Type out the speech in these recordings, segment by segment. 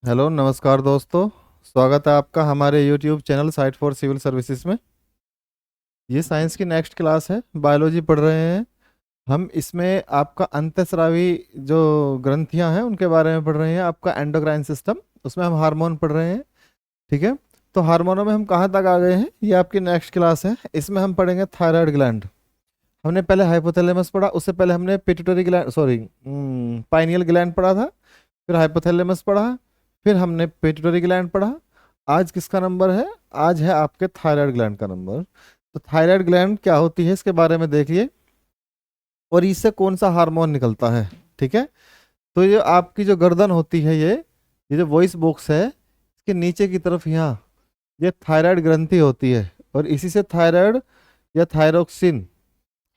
Hello नमस्कार दोस्तों। स्वागत है आपका हमारे YouTube channel site for civil services में। ये साइंस की नेक्स्ट क्लास है, बायोलॉजी पढ़ रहे हैं हम। इसमें आपका अंतःस्रावी जो ग्रंथियां हैं उनके बारे में पढ़ रहे हैं, आपका एंडोक्राइन सिस्टम, उसमें हम हार्मोन पढ़ रहे हैं। ठीक है, तो हार्मोनों में हम कहाँ तक आ गए हैं, ये आपकी नेक्स्ट क्लास है। इसमें हम पढ़ेंगे थायराइड ग्लैंड। हमने पहले हाइपोथैलेमस पढ़ा, उससे पहले हमने pituitary gland sorry pineal gland पढ़ा था, फिर हाइपोथैलेमस पढ़ा, फिर हमने पिट्यूटरी ग्लैंड पढ़ा। आज किसका नंबर है? आज है आपके थायराइड ग्लैंड का नंबर। तो थायराइड ग्लैंड क्या होती है इसके बारे में देखिए, और इससे कौन सा हार्मोन निकलता है। ठीक है, तो ये आपकी जो गर्दन होती है, ये जो वॉइस बॉक्स है, इसके नीचे की तरफ यहाँ ये थायराइड ग्रंथि होती है, और इसी से थायराइड या थायरोक्सिन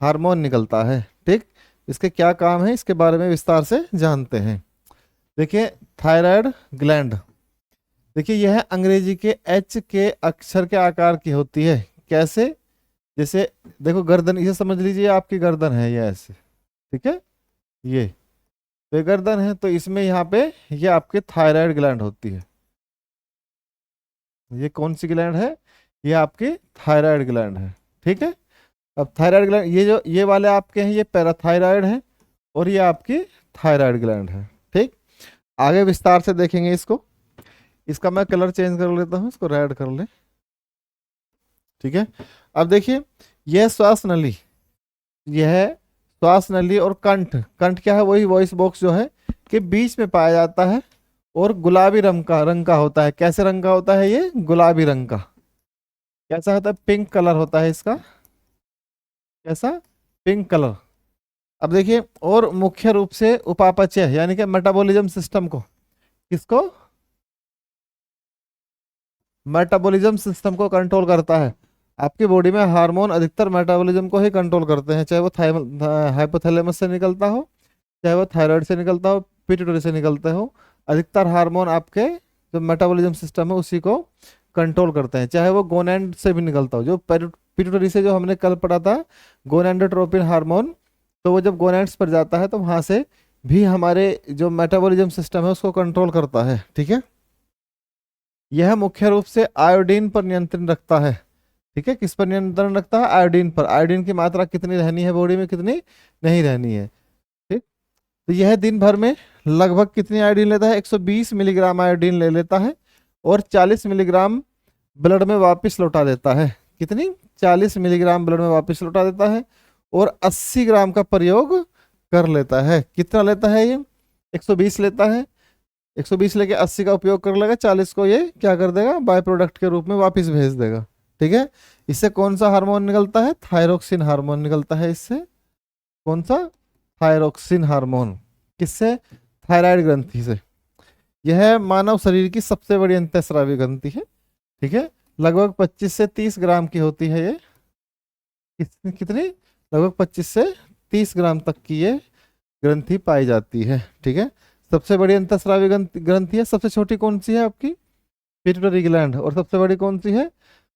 हार्मोन निकलता है। ठीक, इसके क्या काम है इसके बारे में विस्तार से जानते हैं। देखिए, थायराइड ग्लैंड, देखिए यह अंग्रेजी के एच के अक्षर के आकार की होती है। कैसे? जैसे देखो गर्दन, इसे समझ लीजिए आपकी गर्दन है ये ऐसे। ठीक है, ये तो ये गर्दन है, तो इसमें यहाँ पे ये आपके थायराइड ग्लैंड होती है। ये कौन सी ग्लैंड है? ये आपकी थायराइड ग्लैंड है। ठीक है, अब थायराइड ग्लैंड, ये जो ये वाले आपके हैं ये पैराथायराइड है, और ये आपकी थायराइड ग्लैंड है। ठीक, आगे विस्तार से देखेंगे इसको। इसका मैं कलर चेंज कर लेता हूँ, इसको रेड कर ले। ठीक है, अब देखिए यह श्वास नली, यह श्वास नली और कंठ, कंठ क्या है? वही वॉइस बॉक्स जो है के बीच में पाया जाता है, और गुलाबी रंग का होता है। कैसे रंग का होता है? ये गुलाबी रंग का। कैसा होता है? पिंक कलर होता है इसका। कैसा? Pink colour. अब देखिए, और मुख्य रूप से उपापचय यानी कि मेटाबॉलिज्म सिस्टम को, किसको? मेटाबॉलिज्म सिस्टम को कंट्रोल करता है। आपकी बॉडी में हार्मोन अधिकतर मेटाबॉलिज्म को ही कंट्रोल करते हैं, चाहे वो हाइपोथैलेमस से निकलता हो, चाहे वो थायराइड से निकलता हो, पिट्यूटरी से निकलते हो। अधिकतर हार्मोन आपके जो मेटाबॉलिज्म सिस्टम है उसी को कंट्रोल करते हैं, चाहे वो गोनैंड से भी निकलता हो। जो पिट्यूटरी से जो हमने कल पढ़ा था गोनैंडोट्रोपिन हार्मोन, तो वो जब गोनैंड्स पर जाता है तो वहां से भी हमारे जो मेटाबॉलिज्म सिस्टम है उसको कंट्रोल करता है। ठीक है, यह मुख्य रूप से आयोडीन पर नियंत्रण रखता है। ठीक है, किस पर नियंत्रण रखता है? आयोडीन पर। आयोडीन की मात्रा कितनी रहनी है बॉडी में, कितनी नहीं रहनी है। ठीक, तो यह दिन भर में लगभग कितनी आयोडीन लेता है? 120 मिलीग्राम आयोडीन ले लेता है, और 40 मिलीग्राम ब्लड में वापस लौटा देता है। कितनी? 40 मिलीग्राम ब्लड में वापस लौटा देता है, और 80 ग्राम का प्रयोग कर लेता है। कितना लेता है ये? 120 लेता है, 120 लेके 80 का उपयोग कर लेगा, 40 को ये क्या कर देगा? बाय प्रोडक्ट के रूप में वापस भेज देगा। ठीक है, इससे कौन सा हार्मोन निकलता है? थायरोक्सिन हार्मोन निकलता है इससे। कौन सा? Thyroxine hormone. किससे? थायराइड ग्रंथि से। यह मानव शरीर की सबसे बड़ी अंतःस्रावी ग्रंथि है। ठीक है, लगभग 25 से 30 ग्राम की होती है ये। कितनी? लगभग 25 से 30 ग्राम तक की ये ग्रंथि पाई जाती है। ठीक है, सबसे बड़ी अंतःस्रावी ग्रंथि है। सबसे छोटी कौन सी है आपकी? Pituitary gland. और सबसे बड़ी कौन सी है?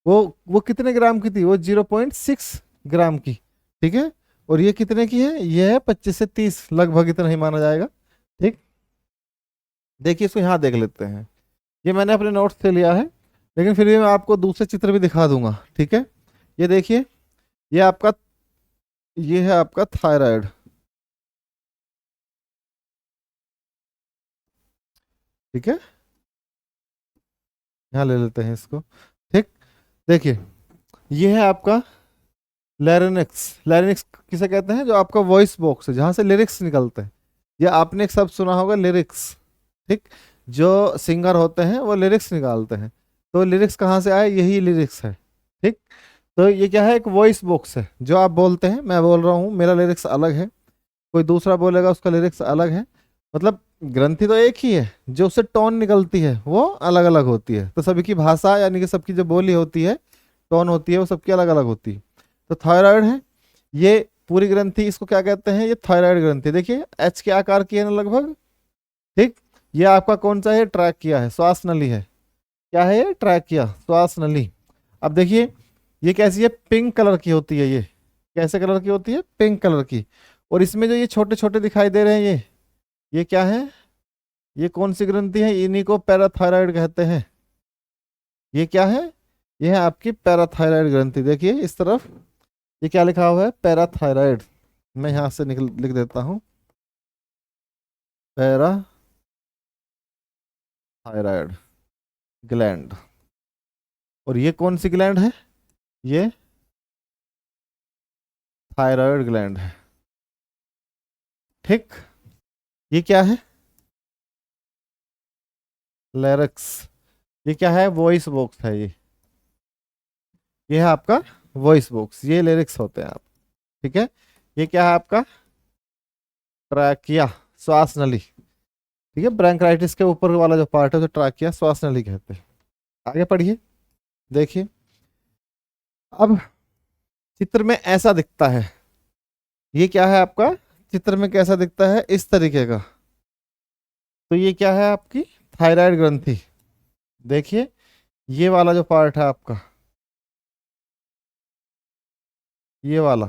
वो कितने ग्राम की थी? वो 0.6 ग्राम की। ठीक है, और ये कितने की है? ये है 25 से 30, लगभग इतना ही माना जाएगा। ठीक, देखिए इसको यहाँ देख लेते हैं। ये मैंने अपने नोट्स से लिया है, लेकिन फिर भी मैं आपको दूसरे चित्र भी दिखा दूंगा। ठीक है, ये देखिए, ये आपका, ये है आपका थायराइड। ठीक है, यहाँ ले लेते हैं इसको। ठीक, देखिए ये है आपका लैरिंक्स। लैरिंक्स किसे कहते हैं? जो आपका वॉइस बॉक्स है, जहां से लिरिक्स निकलते हैं। या आपने एक शब्द सुना होगा, लिरिक्स। ठीक, जो सिंगर होते हैं वो लिरिक्स निकालते हैं। तो लिरिक्स कहाँ से आए? यही लिरिक्स है। ठीक, तो ये क्या है? एक वॉइस बॉक्स है। जो आप बोलते हैं, मैं बोल रहा हूँ, मेरा लिरिक्स अलग है, कोई दूसरा बोलेगा उसका लिरिक्स अलग है। मतलब ग्रंथि तो एक ही है, जो उससे टोन निकलती है वो अलग अलग होती है। तो सभी की भाषा यानी कि सबकी जो बोली होती है, टोन होती है, वो सबकी अलग अलग होती है। तो थायराइड है ये पूरी ग्रंथि, इसको क्या कहते हैं? ये थायराइड ग्रंथि। देखिए एच के आकार की है ना लगभग। ठीक, ये आपका कौन सा है? ट्रैक किया है, श्वास नली है। क्या है ये? ट्रैक किया, श्वास नली। अब देखिए ये कैसी है? पिंक कलर की होती है ये। कैसे कलर की होती है? पिंक कलर की। और इसमें जो ये छोटे छोटे दिखाई दे रहे हैं, ये क्या है? ये कौन सी ग्रंथि है? इन्हीं को पैराथायराइड कहते हैं। ये क्या है? ये है आपकी पैराथायराइड ग्रंथि। देखिए इस तरफ ये क्या लिखा हुआ है? पैराथायराइड। मैं यहां से लिख देता हूं, पैराथायराइड ग्लैंड। और ये कौन सी ग्लैंड है? ये थायराइड ग्लैंड है। ठीक। ये क्या है? लैरिक्स। ये क्या है? वॉइस बॉक्स है ये है आपका वॉइस बॉक्स। ये लिरिक्स होते हैं आप। ठीक है। ये क्या है आपका? ट्रैकिया, श्वास नली। ठीक है, ब्रैंकाइटिस के ऊपर वाला जो पार्ट है तो ट्रैकिया, श्वास नली कहते हैं। आगे पढ़िए, देखिए। अब चित्र में ऐसा दिखता है। ये क्या है आपका? चित्र में कैसा दिखता है? इस तरीके का। तो ये क्या है आपकी? थायराइड ग्रंथि। देखिए ये वाला जो पार्ट है आपका, ये वाला,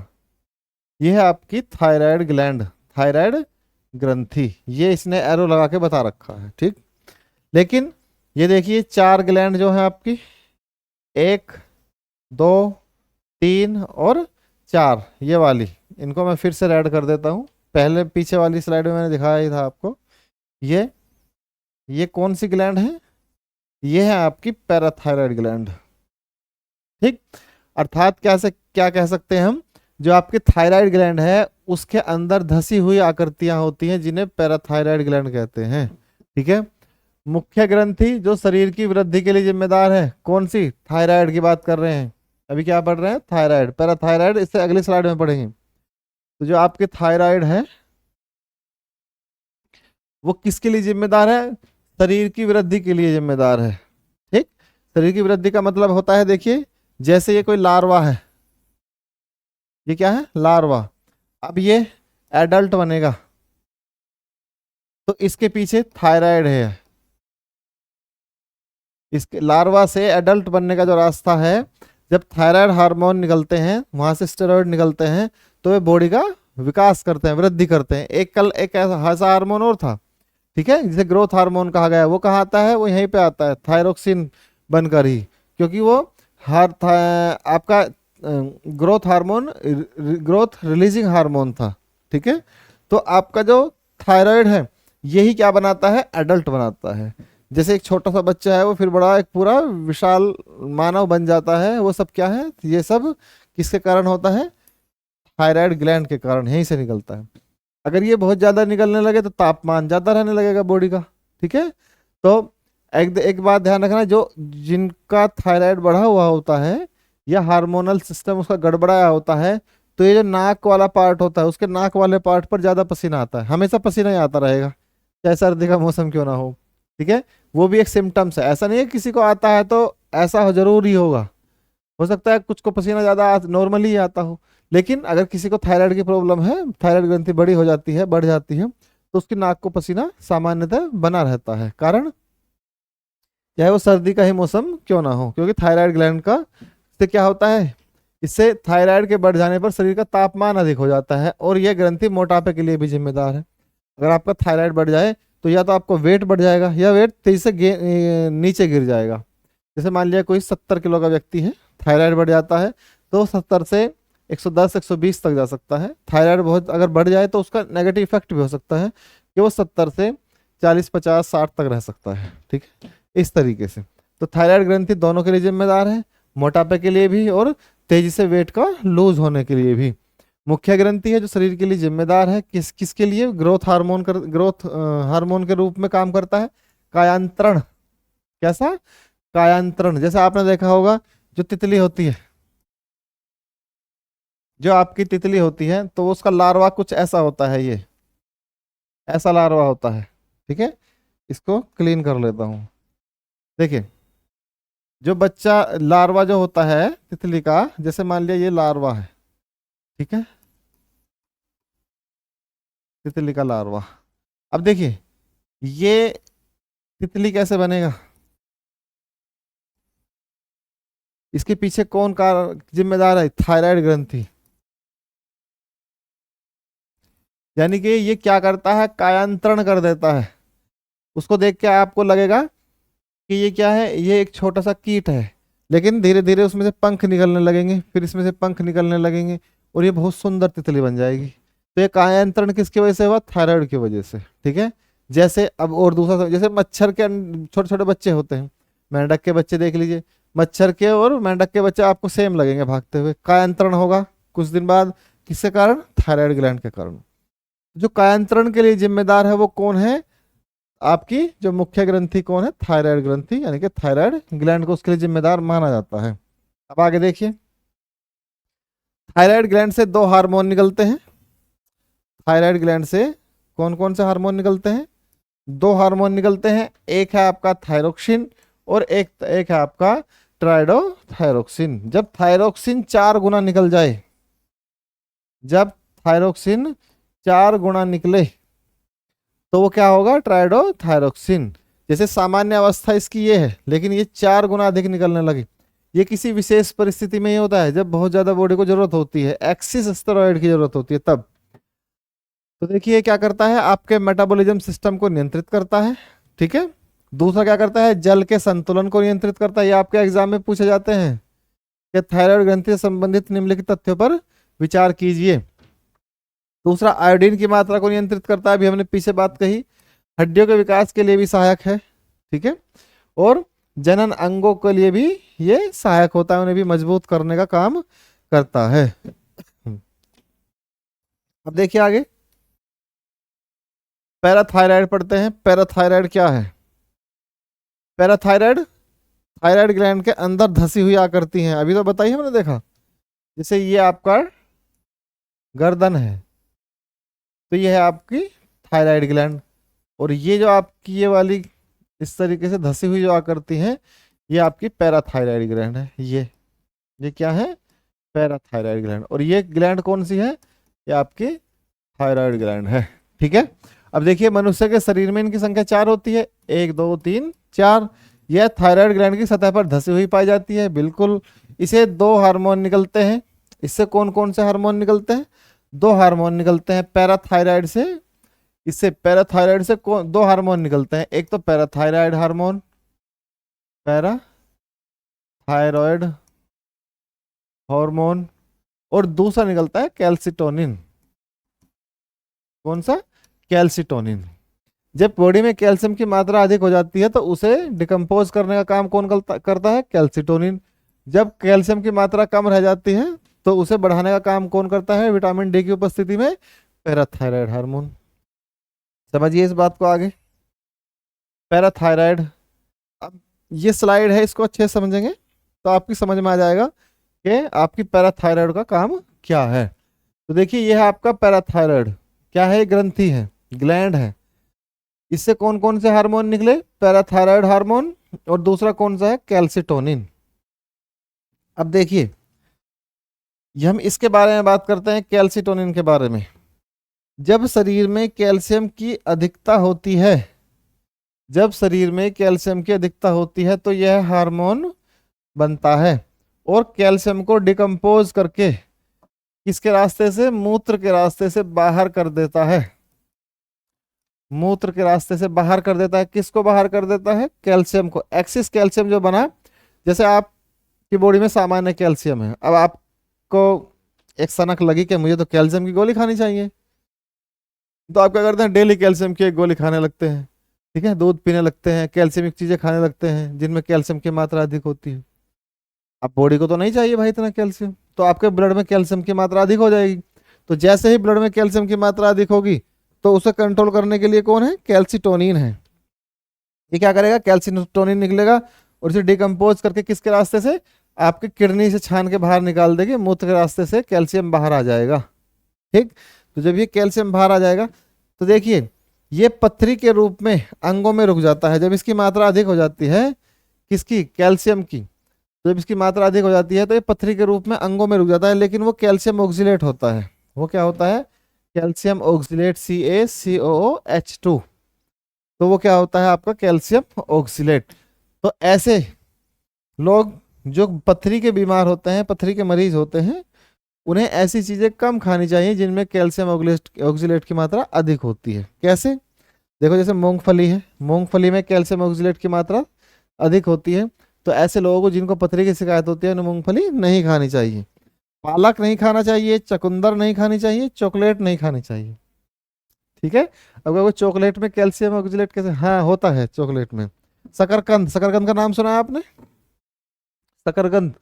ये है आपकी थायराइड ग्लैंड, थायराइड ग्रंथि। ये इसने एरो लगा के बता रखा है। ठीक। लेकिन ये देखिए 4 ग्लैंड जो है आपकी, 1, 2, 3 और 4, ये वाली, इनको मैं फिर से ऐड कर देता हूँ। पहले पीछे वाली स्लाइड में मैंने दिखाया ही था आपको। ये कौन सी ग्लैंड है? ये है आपकी पैराथायराइड ग्लैंड। ठीक। अर्थात क्या कह सकते हैं हम? जो आपकी थायराइड ग्लैंड है उसके अंदर धसी हुई आकृतियां होती हैं जिन्हें पैराथायराइड ग्लैंड कहते हैं। ठीक है। मुख्य ग्रंथि जो शरीर की वृद्धि के लिए जिम्मेदार है, कौन सी? थायराइड की बात कर रहे हैं। अभी क्या पढ़ रहे हैं? थायराइड। पैराथायराइड इससे अगली स्लाइड में पढ़ेंगे। तो जो आपके थायराइड है वो किसके लिए जिम्मेदार है? शरीर की वृद्धि के लिए जिम्मेदार है। ठीक। शरीर की वृद्धि का मतलब होता है, देखिए जैसे ये कोई लार्वा है, ये क्या है? लार्वा। अब ये एडल्ट बनेगा तो इसके पीछे थायराइड है। इसके लार्वा से एडल्ट बनने का जो रास्ता है, जब थायराइड हार्मोन निकलते हैं, वहां से स्टेरॉइड निकलते हैं, तो वे बॉडी का विकास करते हैं, वृद्धि करते हैं। एक ऐसा हार्मोन और था, ठीक है, जिसे ग्रोथ हार्मोन कहा गया है। वो कहाँ आता है? वो यहीं पे आता है, थायरोक्सिन बनकर ही, क्योंकि वो आपका growth hormone, growth releasing hormone था। ठीक है। तो आपका जो थायराइड है यही क्या बनाता है? एडल्ट बनाता है। जैसे एक छोटा सा बच्चा है वो फिर बड़ा एक पूरा विशाल मानव बन जाता है, वो सब क्या है? ये सब किसके कारण होता है? थायराइड ग्लैंड के कारण, यहीं से निकलता है। अगर ये बहुत ज्यादा निकलने लगे तो तापमान ज्यादा रहने लगेगा बॉडी का। ठीक है। तो एक बात ध्यान रखना, जो जिनका थायराइड बढ़ा हुआ होता है या हार्मोनल सिस्टम उसका गड़बड़ाया होता है, तो ये जो नाक वाला पार्ट होता है, उसके नाक वाले पार्ट पर ज्यादा पसीना आता है, हमेशा पसीना ही आता रहेगा, चाहे सर्दी का मौसम क्यों ना हो। ठीक है। वो भी एक सिम्टम्स है, ऐसा नहीं है किसी को आता है तो ऐसा जरूर ही होगा। हो सकता है कुछ को पसीना ज्यादा नॉर्मली ही आता हो, लेकिन अगर किसी को थायराइड की प्रॉब्लम है, थायराइड ग्रंथि बड़ी हो जाती है, बढ़ जाती है, तो उसकी नाक को पसीना सामान्यतः बना रहता है। कारण चाहे वो सर्दी का ही मौसम क्यों ना हो, क्योंकि थायराइड ग्लैंड का से क्या होता है? इससे थायराइड के बढ़ जाने पर शरीर का तापमान अधिक हो जाता है, और यह ग्रंथि मोटापे के लिए भी जिम्मेदार है। अगर आपका थायराइड बढ़ जाए तो या तो आपको वेट बढ़ जाएगा या वेट तेजी से नीचे गिर जाएगा। जैसे मान लिया कोई 70 किलो का व्यक्ति है, थायराइड बढ़ जाता है तो 70 से 110 120 तक जा सकता है। थायराइड बहुत अगर बढ़ जाए तो उसका नेगेटिव इफेक्ट भी हो सकता है कि वो 70 से 40 50 60 तक रह सकता है। ठीक है। इस तरीके से तो थायराइड ग्रंथि दोनों के लिए जिम्मेदार है, मोटापे के लिए भी और तेजी से वेट का लूज होने के लिए भी। मुख्य ग्रंथि है जो शरीर के लिए जिम्मेदार है, किसके लिए? ग्रोथ हार्मोन के रूप में काम करता है। कायांतरण, कैसा? कायांतरण। जैसे आपने देखा होगा जो तितली होती है, जो आपकी तितली होती है, तो उसका लार्वा कुछ ऐसा होता है, ये ऐसा लार्वा होता है। ठीक है। इसको क्लीन कर लेता हूं। देखिए जो बच्चा लार्वा जो होता है तितली का, जैसे मान लिया ये लार्वा है, ठीक है, तितली का लार्वा। अब देखिए ये तितली कैसे बनेगा? इसके पीछे कौन का जिम्मेदार है? थायराइड ग्रंथि। यानी कि ये क्या करता है? कायांतरण कर देता है, उसको देख के आपको लगेगा कि ये क्या है, ये एक छोटा सा कीट है, लेकिन धीरे धीरे उसमें से पंख निकलने लगेंगे, फिर इसमें से पंख निकलने लगेंगे और ये बहुत सुंदर तितली बन जाएगी। तो ये कायांतरण किसकी वजह से हुआ? थायराइड की वजह से। ठीक है, जैसे अब और दूसरा, जैसे मच्छर के छोटे छोटे बच्चे होते हैं, मेंढक के बच्चे देख लीजिए, मच्छर के और मेंढक के बच्चे आपको सेम लगेंगे भागते हुए, कायांतरण होगा कुछ दिन बाद, किसके कारण? थायराइड ग्लैंड के कारण। जो कायांतरण के लिए जिम्मेदार है वो कौन है? आपकी जो मुख्य ग्रंथि कौन है? थायराइड ग्रंथि, यानी कि थायराइड ग्लैंड को उसके लिए जिम्मेदार माना जाता है। अब आगे देखिए, थायराइड ग्लैंड से दो हार्मोन निकलते हैं। थायराइड ग्लैंड से कौन कौन से हार्मोन निकलते हैं? दो हार्मोन निकलते हैं, एक है आपका थायरोक्सिन और एक एक है आपका ट्राइडोथायरोक्सिन। जब थायरोक्सिन 4 गुना निकल जाए, जब थायरोक्सिन 4 गुना निकले तो वो क्या होगा? ट्राइडोथायरोक्सिन। जैसे सामान्य अवस्था इसकी ये है, लेकिन ये 4 गुना अधिक निकलने लगी। ये किसी विशेष परिस्थिति में ही होता है, जब बहुत ज्यादा बॉडी को जरूरत होती है, एक्सिस स्टेरॉइड की जरूरत होती है तब। तो देखिए क्या करता है, आपके मेटाबॉलिज्म सिस्टम को नियंत्रित करता है। ठीक है, दूसरा क्या करता है? जल के संतुलन को नियंत्रित करता है। ये आपके एग्जाम में पूछे जाते हैं कि थायराइड ग्रंथि से संबंधित निम्नलिखित तथ्यों पर विचार कीजिए। दूसरा, आयोडीन की मात्रा को नियंत्रित करता है, अभी हमने पीछे बात कही। हड्डियों के विकास के लिए भी सहायक है। ठीक है, और जनन अंगों के लिए भी ये सहायक होता है, उन्हें भी मजबूत करने का काम करता है। अब देखिए आगे, पैराथायराइड पढ़ते हैं। पैराथायराइड क्या है? पैराथायराइड थायराइड ग्लैंड के अंदर धसी हुई आकृति है, अभी तो बताइए, हमने देखा। जैसे ये आपका गर्दन है, तो ये है आपकी थायराइड ग्लैंड, और ये जो आपकी ये वाली इस तरीके से धसी हुई जो आकृति है, ये आपकी पैराथायराइड ग्लैंड है। ये क्या है? Parathyroid gland. और ये ग्लैंड कौन सी है? ये आपकी थायराइड ग्लैंड है। ठीक है, अब देखिए, मनुष्य के शरीर में इनकी संख्या 4 होती है, 1 2 3 4। यह थायराइड ग्लैंड की सतह पर धसी हुई पाई जाती है, बिल्कुल। इसे 2 हार्मोन निकलते हैं। इससे कौन कौन से हार्मोन निकलते हैं? 2 हार्मोन निकलते हैं पैराथायराइड से। इससे पैराथायराइड से 2 हार्मोन निकलते हैं, एक तो पैराथायराइड हार्मोन, पैराथायरॉयड हार्मोन, और दूसरा निकलता है कैल्सिटोनिन। कौन सा? कैल्सिटोनिन। जब बॉडी में कैल्शियम की मात्रा अधिक हो जाती है तो उसे डिकम्पोज करने का काम कौन करता है? कैल्सिटोनिन। जब कैल्शियम की मात्रा कम रह जाती है तो उसे बढ़ाने का काम कौन करता है? विटामिन डी की उपस्थिति में पैराथायराइड हार्मोन। समझिए इस बात को आगे। पैराथायराइड, अब ये स्लाइड है, इसको अच्छे से समझेंगे तो आपकी समझ में आ जाएगा कि आपकी पैराथायराइड का काम क्या है। तो देखिए, ये है आपका पैराथायराइड, क्या है? ग्रंथि है, ग्लैंड है। इससे कौन कौन से हार्मोन निकले? पैराथायराइड हार्मोन, और दूसरा कौन सा है? कैल्सिटोनिन। अब देखिए, ये हम इसके बारे में बात करते हैं, कैल्सिटोनिन के बारे में। जब शरीर में कैल्शियम की अधिकता होती है, जब शरीर में कैल्शियम की अधिकता होती है तो यह हार्मोन बनता है और कैल्शियम को डिकम्पोज करके किसके रास्ते से? मूत्र के रास्ते से बाहर कर देता है। मूत्र के रास्ते से बाहर कर देता है। किसको बाहर कर देता है? कैल्शियम को। एक्सिस कैल्शियम जो बना, जैसे आपकी बॉडी में सामान्य कैल्शियम है, अब आपको एक सनक लगी कि मुझे तो कैल्शियम की गोली खानी चाहिए, तो आप क्या करते हैं? डेली कैल्शियम की एक गोली खाने लगते हैं। ठीक है, दूध पीने लगते हैं, कैल्शियम की चीजें खाने लगते हैं जिनमें कैल्शियम की मात्रा अधिक होती है। अब बॉडी को तो नहीं चाहिए भाई इतना कैल्शियम, तो आपके ब्लड में कैल्शियम की मात्रा अधिक हो जाएगी। तो जैसे ही ब्लड में कैल्शियम की मात्रा अधिक होगी तो उसे कंट्रोल करने के लिए कौन है? कैल्सिटोनिन है। ये क्या करेगा? कैल्सिटोनिन निकलेगा और इसे डिकम्पोज करके किसके रास्ते से? आपके किडनी से छान के बाहर निकाल देगी, मूत्र के रास्ते से कैल्शियम बाहर आ जाएगा। ठीक, तो जब ये कैल्शियम बाहर आ जाएगा तो देखिए, ये पत्थरी के रूप में अंगों में रुक जाता है। जब इसकी मात्रा अधिक हो जाती है, किसकी? कैल्शियम की। जब इसकी मात्रा अधिक हो जाती है तो ये पत्थरी के रूप में अंगों में रुक जाता है, लेकिन वो कैल्शियम ऑक्सिलेट होता है। वो क्या होता है? Calcium oxalate, CaCOOH2। तो वो क्या होता है? आपका कैल्शियम ऑक्सिलेट। तो ऐसे लोग जो पथरी के बीमार होते हैं, पथरी के मरीज होते हैं, उन्हें ऐसी चीजें कम खानी चाहिए जिनमें कैल्शियम ऑक्सिलेट की मात्रा अधिक होती है। कैसे? देखो जैसे मूंगफली है, मूंगफली में कैल्शियम ऑक्जेलेट की मात्रा अधिक होती है, तो ऐसे लोगों को जिनको पथरी की शिकायत होती है उन्हें मूंगफली नहीं खानी चाहिए। पालक नहीं खाना चाहिए, चुकंदर नहीं खानी चाहिए, चॉकलेट नहीं खानी चाहिए। ठीक है। अब वो चॉकलेट में कैल्शियम ऑक्जेलेट कैसे, हाँ होता है चॉकलेट में। शकरकंद, शकरकंद का नाम सुना है आपने? शकरकंद,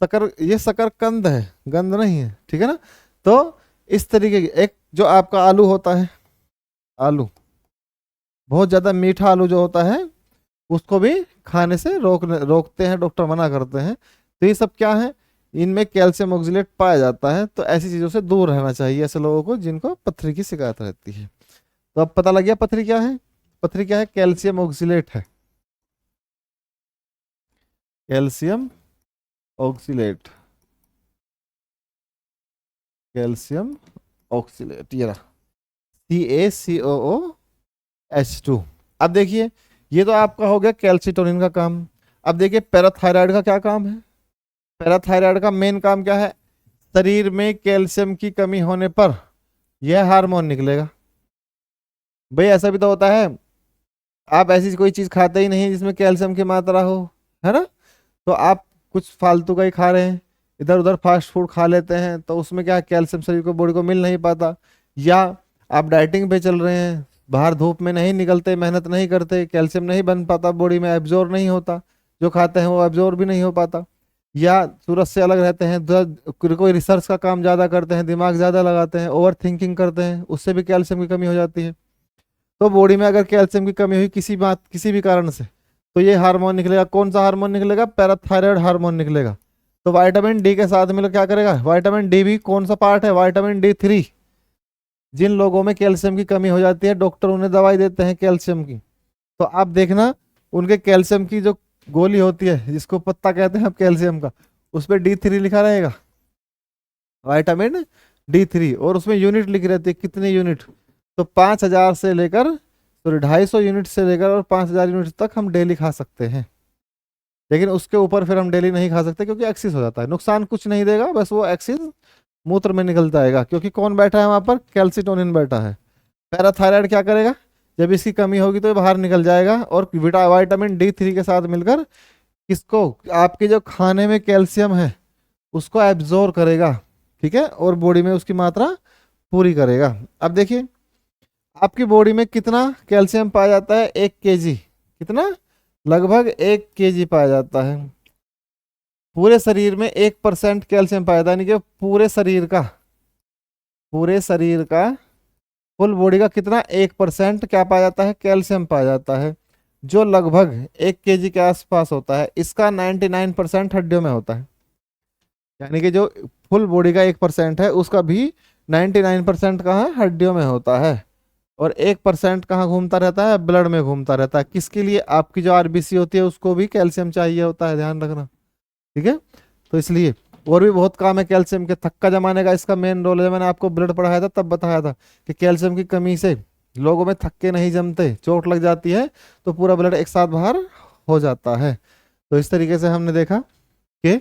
शकर, ये शकरकंद है, गंद नहीं है, ठीक है ना। तो इस तरीके की एक जो आपका आलू होता है, आलू बहुत ज्यादा मीठा आलू जो होता है, उसको भी खाने से रोकते हैं, डॉक्टर मना करते हैं। तो ये सब क्या है, इनमें कैल्शियम ऑक्जेलेट पाया जाता है, तो ऐसी चीजों से दूर रहना चाहिए ऐसे लोगों को जिनको पथरी की शिकायत रहती है। तो अब पता लग गया पथरी क्या है। पथरी क्या है, कैल्शियम ऑक्जेलेट है, कैल्शियम ऑक्जेलेट, कैल्शियम ऑक्जेलेट, ये रहा CaCOOH2। अब देखिए ये तो आपका हो गया कैल्सिटोनिन का काम। अब देखिए पैराथायराइड का क्या काम है। पैराथायराइड का मेन काम क्या है, शरीर में कैल्शियम की कमी होने पर यह हार्मोन निकलेगा। भाई ऐसा भी तो होता है, आप ऐसी कोई चीज खाते ही नहीं जिसमें कैल्शियम की मात्रा हो, है ना। तो आप कुछ फालतू का ही खा रहे हैं, इधर उधर फास्ट फूड खा लेते हैं, तो उसमें क्या कैल्शियम शरीर को, बॉडी को मिल नहीं पाता। या आप डाइटिंग पे चल रहे हैं, बाहर धूप में नहीं निकलते, मेहनत नहीं करते, कैल्शियम नहीं बन पाता बॉडी में, एब्जॉर्ब नहीं होता, जो खाते हैं वो एब्जॉर्ब भी नहीं हो पाता। या सूरज से अलग रहते हैं, कोई रिसर्च का काम ज़्यादा करते हैं, दिमाग ज़्यादा लगाते हैं, ओवर थिंकिंग करते हैं, उससे भी कैल्शियम की कमी हो जाती है। तो बॉडी में अगर कैल्शियम की कमी हुई किसी भी कारण से, तो ये हार्मोन निकलेगा। कौन सा हार्मोन निकलेगा, पैराथायराइड हार्मोन निकलेगा। तो विटामिन डी के साथ मिलकर क्या करेगा, विटामिन डी भी कौन सा पार्ट है, विटामिन D3। जिन लोगों में कैल्शियम की कमी हो जाती है, डॉक्टर उन्हें दवाई देते हैं कैल्शियम की, तो आप देखना उनके कैल्शियम की जो गोली होती है, जिसको पत्ता कहते हैं आप कैल्शियम का, उस पर D3 लिखा रहेगा, विटामिन D3। और उसमें यूनिट लिखी रहती है, कितने यूनिट, तो 5,000 से लेकर, सॉरी 250 यूनिट से लेकर और 5,000 यूनिट तक हम डेली खा सकते हैं। लेकिन उसके ऊपर फिर हम डेली नहीं खा सकते, क्योंकि एक्सिस हो जाता है। नुकसान कुछ नहीं देगा, बस वो एक्सिस मूत्र में निकल जाएगा, क्योंकि कौन बैठा है वहां पर, कैल्सिटोनिन बैठा है। पैराथायराइड क्या करेगा, जब इसकी कमी होगी तो ये बाहर निकल जाएगा, और विटामिन D3 के साथ मिलकर किसको, आपके जो खाने में कैल्शियम है उसको एब्जॉर्ब करेगा, ठीक है, और बॉडी में उसकी मात्रा पूरी करेगा। अब देखिए आपकी बॉडी में कितना कैल्शियम पाया जाता है, 1 kg, कितना, लगभग 1 kg पाया जाता है। पूरे शरीर में 1% कैल्शियम पाया जाता है, यानी कि पूरे शरीर का फुल बॉडी का कितना, 1% क्या पाया जाता है, कैल्शियम पाया जाता है, जो लगभग 1 kg के आसपास होता है। इसका 99% हड्डियों में होता है, यानी कि जो फुल बॉडी का 1% है उसका भी 99% कहाँ, हड्डियों में होता है। और 1% कहाँ घूमता रहता है, ब्लड में घूमता रहता है। किसके लिए, आपकी जो RBC होती है उसको भी कैल्शियम चाहिए होता है, ध्यान रखना, ठीक है। तो इसलिए और भी बहुत काम है कैल्शियम के, थक्का जमाने का इसका मेन रोल है। मैंने आपको ब्लड पढ़ाया था तब बताया था कि कैल्शियम की कमी से लोगों में थक्के नहीं जमते, चोट लग जाती है तो पूरा ब्लड एक साथ बाहर हो जाता है। तो इस तरीके से हमने देखा कि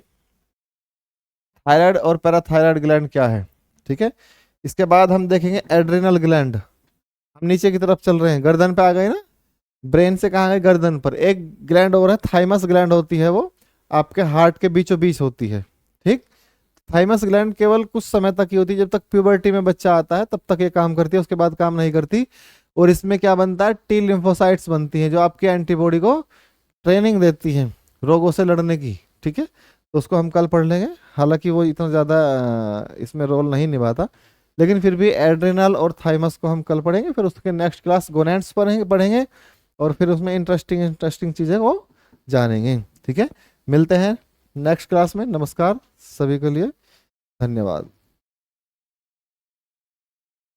थायराइड और पैराथायराइड ग्लैंड क्या है, ठीक है। इसके बाद हम देखेंगे एड्रिनल ग्लैंड। हम नीचे की तरफ चल रहे हैं, गर्दन पे आ गए ना, ब्रेन से कहाँ गए, गर्दन पर। एक ग्लैंड और है, थाइमस ग्लैंड होती है, वो आपके हार्ट के बीचों बीच होती है, ठीक। थाइमस ग्लैंड केवल कुछ समय तक ही होती है, जब तक प्यूबर्टी में बच्चा आता है तब तक ये काम करती है, उसके बाद काम नहीं करती। और इसमें क्या बनता है, टी लिम्फोसाइट्स बनती हैं, जो आपके एंटीबॉडी को ट्रेनिंग देती हैं रोगों से लड़ने की, ठीक है। तो उसको हम कल पढ़ लेंगे, हालांकि वो इतना ज़्यादा इसमें रोल नहीं निभाता, लेकिन फिर भी एड्रिनल और थाइमस को हम कल पढ़ेंगे। फिर उसके नेक्स्ट क्लास गोनैड्स पढ़ेंगे और फिर उसमें इंटरेस्टिंग इंटरेस्टिंग चीज़ें वो जानेंगे, ठीक है। मिलते हैं नेक्स्ट क्लास में। नमस्कार सभी के लिए, धन्यवाद।